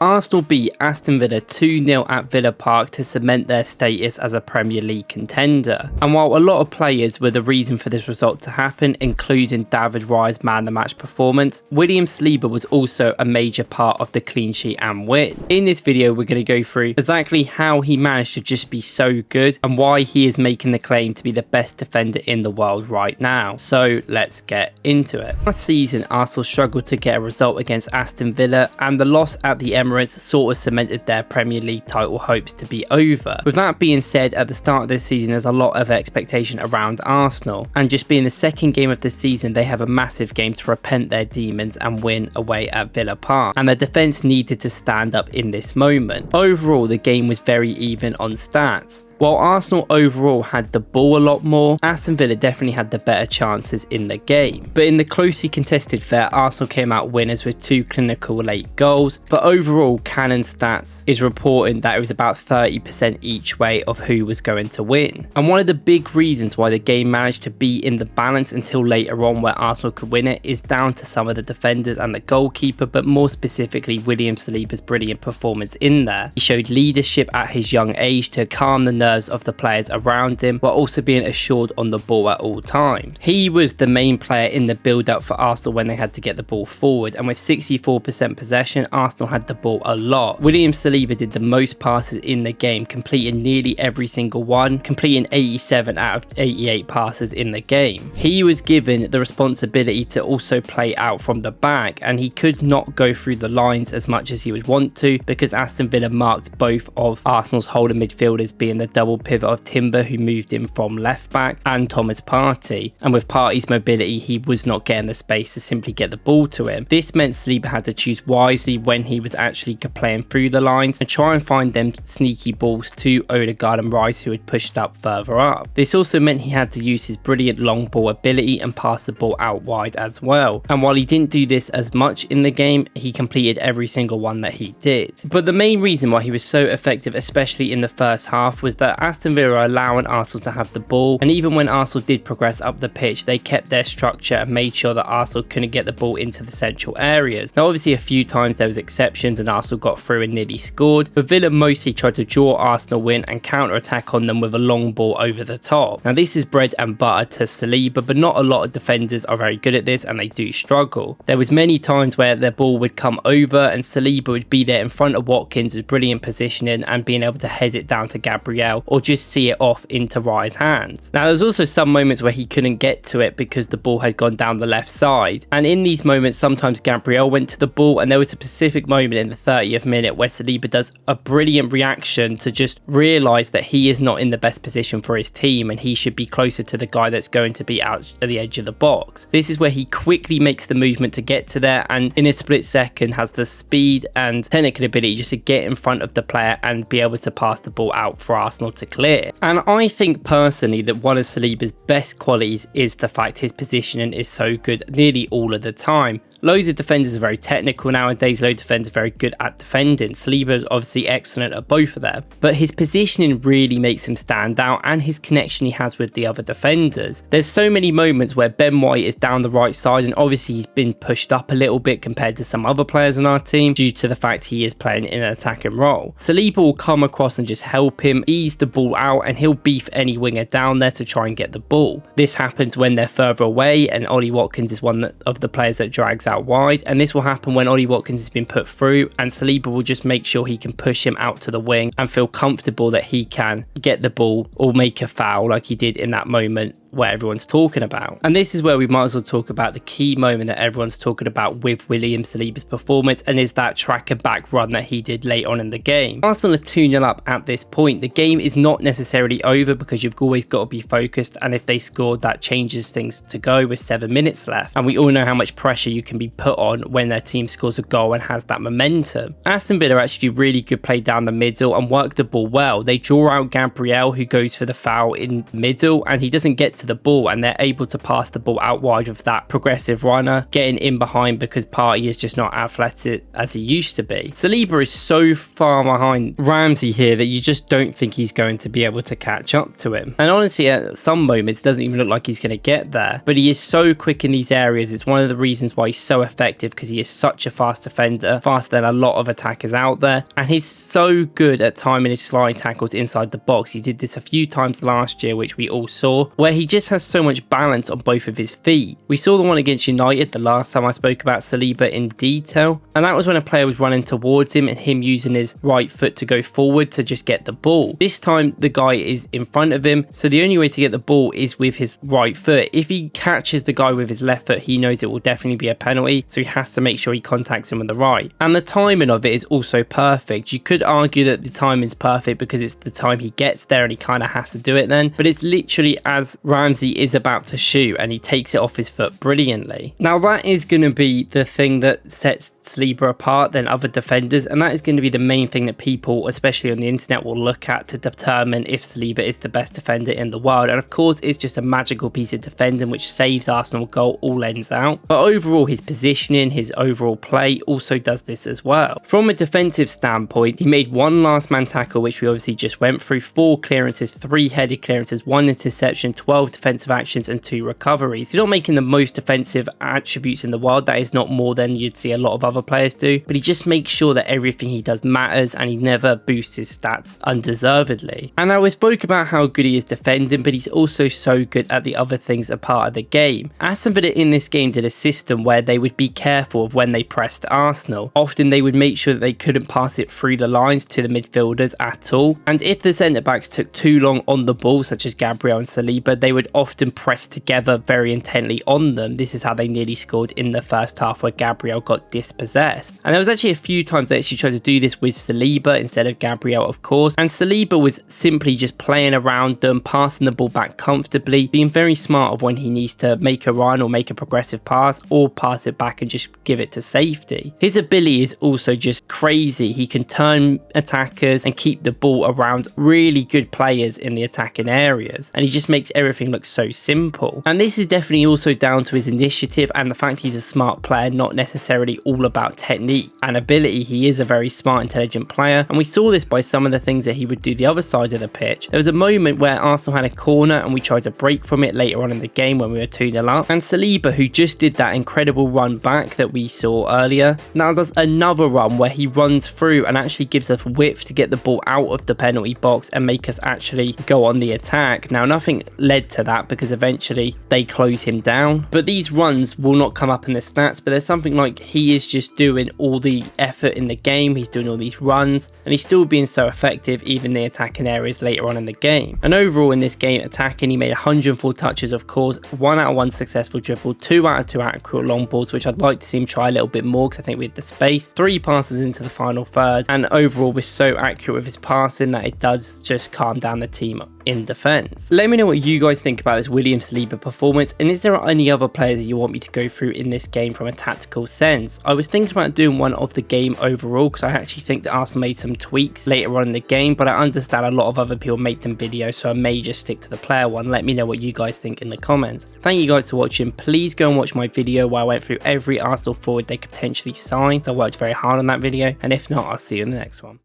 Arsenal beat Aston Villa 2-0 at Villa Park to cement their status as a Premier League contender. And while a lot of players were the reason for this result to happen, including David Raya's man of the match performance, William Saliba was also a major part of the clean sheet and win. In this video, we're going to go through exactly how he managed to just be so good and why he is making the claim to be the best defender in the world right now. So let's get into it. Last season, Arsenal struggled to get a result against Aston Villa, and the loss at the Emirates sort of cemented their Premier League title hopes to be over. With that being said, at the start of this season there's a lot of expectation around Arsenal, and just being the second game of the season they have a massive game to repent their demons and win away at Villa Park, and their defence needed to stand up in this moment. Overall, the game was very even on stats. While Arsenal overall had the ball a lot more, Aston Villa definitely had the better chances in the game. But in the closely contested fair, Arsenal came out winners with 2 clinical late goals. But overall, Canon Stats is reporting that it was about 30% each way of who was going to win. And one of the big reasons why the game managed to be in the balance until later on where Arsenal could win it is down to some of the defenders and the goalkeeper, but more specifically William Saliba's brilliant performance in there. He showed leadership at his young age to calm the nerves of the players around him, while also being assured on the ball at all times. He was the main player in the build-up for Arsenal when they had to get the ball forward, and with 64% possession, Arsenal had the ball a lot. William Saliba did the most passes in the game, completing nearly every single one, completing 87 out of 88 passes in the game. He was given the responsibility to also play out from the back, and he could not go through the lines as much as he would want to because Aston Villa marked both of Arsenal's holding midfielders, being the double pivot of Timber, who moved in from left back, and Thomas Partey, and with Partey's mobility he was not getting the space to simply get the ball to him. This meant Saliba had to choose wisely when he was actually playing through the lines and try and find them sneaky balls to Odegaard and Rice, who had pushed up further up. This also meant he had to use his brilliant long ball ability and pass the ball out wide as well, and while he didn't do this as much in the game, he completed every single one that he did. But the main reason why he was so effective, especially in the first half, was that Aston Villa are allowing Arsenal to have the ball, and even when Arsenal did progress up the pitch, they kept their structure and made sure that Arsenal couldn't get the ball into the central areas. Now obviously a few times there was exceptions and Arsenal got through and nearly scored, but Villa mostly tried to draw Arsenal in and counter-attack on them with a long ball over the top. Now this is bread and butter to Saliba, but not a lot of defenders are very good at this and they do struggle. There was many times where their ball would come over and Saliba would be there in front of Watkins with brilliant positioning and being able to head it down to Gabriel or just see it off into Raya's hands. Now there's also some moments where he couldn't get to it because the ball had gone down the left side, and in these moments sometimes Gabriel went to the ball, and there was a specific moment in the 30th minute where Saliba does a brilliant reaction to just realise that he is not in the best position for his team and he should be closer to the guy that's going to be out at the edge of the box. This is where he quickly makes the movement to get to there, and in a split second has the speed and technical ability just to get in front of the player and be able to pass the ball out for Arsenal to clear. And I think personally that one of Saliba's best qualities is the fact his positioning is so good nearly all of the time. Loads of defenders are very technical nowadays, loads of defenders are very good at defending. Saliba is obviously excellent at both of them, but his positioning really makes him stand out, and his connection he has with the other defenders. There's so many moments where Ben White is down the right side, and obviously he's been pushed up a little bit compared to some other players on our team due to the fact he is playing in an attacking role. Saliba will come across and just help him ease the ball out, and he'll beef any winger down there to try and get the ball. This happens when they're further away, and Ollie Watkins is one of the players that drags out wide, and this will happen when Ollie Watkins has been put through, and Saliba will just make sure he can push him out to the wing and feel comfortable that he can get the ball or make a foul like he did in that moment where everyone's talking about. And this is where we might as well talk about the key moment that everyone's talking about with William Saliba's performance, and is that tracker back run that he did late on in the game. Arsenal are 2-0 up at this point. The game is not necessarily over because you've always got to be focused, and if they scored, that changes things to go with 7 minutes left, and we all know how much pressure you can be put on when their team scores a goal and has that momentum. Aston Villa actually do really good play down the middle and work the ball well. They draw out Gabriel, who goes for the foul in middle, and he doesn't get to to the ball, and they're able to pass the ball out wide with that progressive runner getting in behind because Partey is just not athletic as he used to be. Saliba is so far behind Ramsey here that you just don't think he's going to be able to catch up to him. And honestly, at some moments, it doesn't even look like he's going to get there. But he is so quick in these areas. It's one of the reasons why he's so effective, because he is such a fast defender, faster than a lot of attackers out there. And he's so good at timing his sliding tackles inside the box. He did this a few times last year, which we all saw, where he just has so much balance on both of his feet. We saw the one against United the last time I spoke about Saliba in detail, and that was when a player was running towards him and him using his right foot to go forward to just get the ball. This time the guy is in front of him, so the only way to get the ball is with his right foot. If he catches the guy with his left foot, he knows it will definitely be a penalty, so he has to make sure he contacts him with the right. And the timing of it is also perfect. You could argue that the timing's perfect because it's the time he gets there and he kind of has to do it then, but it's literally as Ramsey is about to shoot and he takes it off his foot brilliantly. Now that is going to be the thing that sets Saliba apart than other defenders, and that is going to be the main thing that people, especially on the internet, will look at to determine if Saliba is the best defender in the world. And of course, it's just a magical piece of defending which saves Arsenal goal all ends out, but overall his positioning, his overall play also does this as well. From a defensive standpoint, he made one last man tackle, which we obviously just went through, 4 clearances, 3 headed clearances, 1 interception, 12 defensive actions and 2 recoveries. He's not making the most defensive attributes in the world, that is not more than you'd see a lot of other players do, but he just makes sure that everything he does matters and he never boosts his stats undeservedly. And now we spoke about how good he is defending, but he's also so good at the other things a part of the game. Aston Villa in this game did a system where they would be careful of when they pressed Arsenal. Often they would make sure that they couldn't pass it through the lines to the midfielders at all, and if the centre backs took too long on the ball, such as Gabriel and Saliba, they would often press together very intently on them. This is how they nearly scored in the first half, where Gabriel got dispossessed. And there was actually a few times they actually tried to do this with Saliba instead of Gabriel, of course, and Saliba was simply just playing around them, passing the ball back comfortably, being very smart of when he needs to make a run or make a progressive pass or pass it back and just give it to safety. His ability is also just crazy. He can turn attackers and keep the ball around really good players in the attacking areas, and he just makes everything look so simple. And this is definitely also down to his initiative and the fact he's a smart player, not necessarily all about technique and ability. He is a very smart, intelligent player, and we saw this by some of the things that he would do the other side of the pitch. There was a moment where Arsenal had a corner and we tried to break from it later on in the game when we were 2-0 up, and Saliba, who just did that incredible run back that we saw earlier, now does another run where he runs through and actually gives us width to get the ball out of the penalty box and make us actually go on the attack. Now nothing led to that because eventually they close him down, but these runs will not come up in the stats, but there's something like he is just doing all the effort in the game, he's doing all these runs and he's still being so effective even in the attacking areas later on in the game. And overall in this game, attacking, he made 104 touches, of course, 1 out of 1 successful dribble, 2 out of 2 accurate long balls, which I'd like to see him try a little bit more because I think we had the space, 3 passes into the final third, and overall we're so accurate with his passing that it does just calm down the team in defense. Let me know what you guys think about this William Saliba performance, and is there any other players that you want me to go through in this game from a tactical sense? I was thinking about doing one of the game overall because I actually think that Arsenal made some tweaks later on in the game, but I understand a lot of other people make them videos, so I may just stick to the player one. Let me know what you guys think in the comments. Thank you guys for watching. Please go and watch my video where I went through every Arsenal forward they could potentially sign. So I worked very hard on that video, and if not, I'll see you in the next one.